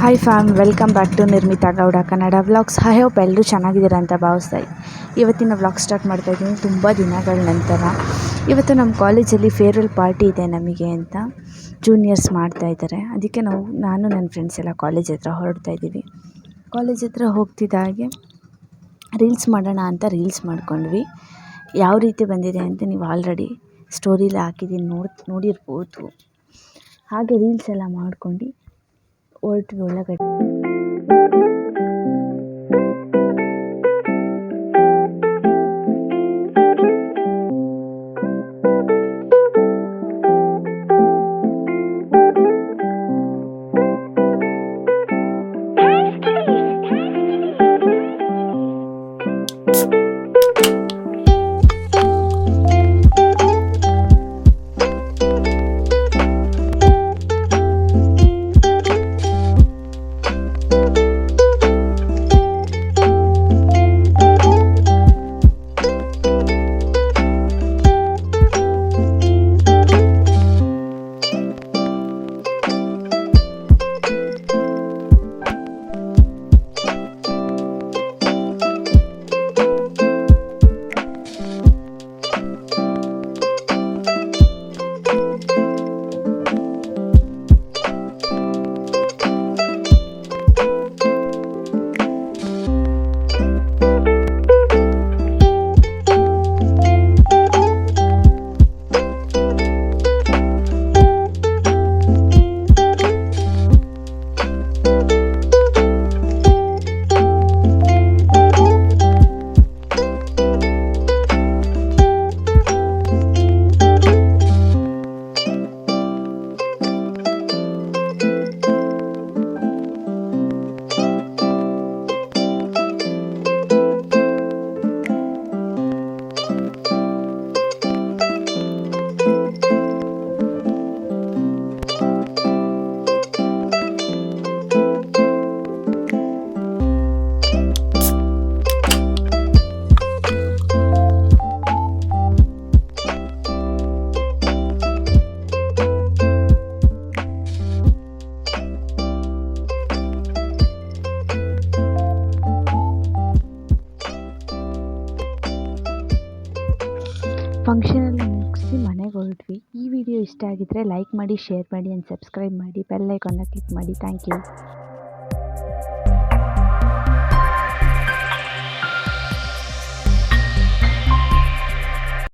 Hi fam, welcome back to Nirmitha Gowda Kannada vlogs. I hope ಎಲ್ಲರೂ ಚೆನ್ನಾಗಿದ್ದೀರಾ ಅಂತ ಭಾವಿಸ್ತಾ ಇವತ್ತಿನ ವ್ಲಾಗ್ ಸ್ಟಾರ್ಟ್ ಮಾಡ್ತಾಯಿದ್ದೀನಿ ತುಂಬ ದಿನಗಳ ನಂತರ. ಇವತ್ತು ನಮ್ಮ ಕಾಲೇಜಲ್ಲಿ ಫೇರ್ವೆಲ್ ಪಾರ್ಟಿ ಇದೆ ನಮಗೆ ಅಂತ ಜೂನಿಯರ್ಸ್ ಮಾಡ್ತಾಯಿದ್ದಾರೆ. ಅದಕ್ಕೆ ನಾನು ನನ್ನ ಫ್ರೆಂಡ್ಸ್ ಎಲ್ಲ ಕಾಲೇಜ್ ಹತ್ರ ಹೊರಡ್ತಾ ಇದ್ದೀವಿ. ಕಾಲೇಜ್ ಹತ್ರ ಹೋಗ್ತಿದ್ದ ಹಾಗೆ ರೀಲ್ಸ್ ಮಾಡೋಣ ಅಂತ ರೀಲ್ಸ್ ಮಾಡ್ಕೊಂಡ್ವಿ. ಯಾವ ರೀತಿ ಬಂದಿದೆ ಅಂತ ನೀವು ಆಲ್ರೆಡಿ ಸ್ಟೋರಿಲಿ ಹಾಕಿದ್ದೀನಿ, ನೋಡಿರ್ಬೋದು. ಹಾಗೆ ರೀಲ್ಸ್ ಎಲ್ಲ ಮಾಡ್ಕೊಂಡು ಹೊರಟ್ವಿ ಒಳಗಡೆ. ಫಂಕ್ಷನಲ್ಲಿ ಮುಗಿಸಿ ಮನೆಗೆ ಹೊರಟ್ವಿ. ಈ ವಿಡಿಯೋ ಇಷ್ಟ ಆಗಿದ್ದರೆ ಲೈಕ್ ಮಾಡಿ, ಶೇರ್ ಮಾಡಿ ಆ್ಯಂಡ್ ಸಬ್ಸ್ಕ್ರೈಬ್ ಮಾಡಿ, ಬೆಲ್ ಐಕಾನ್ನ ಕ್ಲಿಕ್ ಮಾಡಿ. Thank you.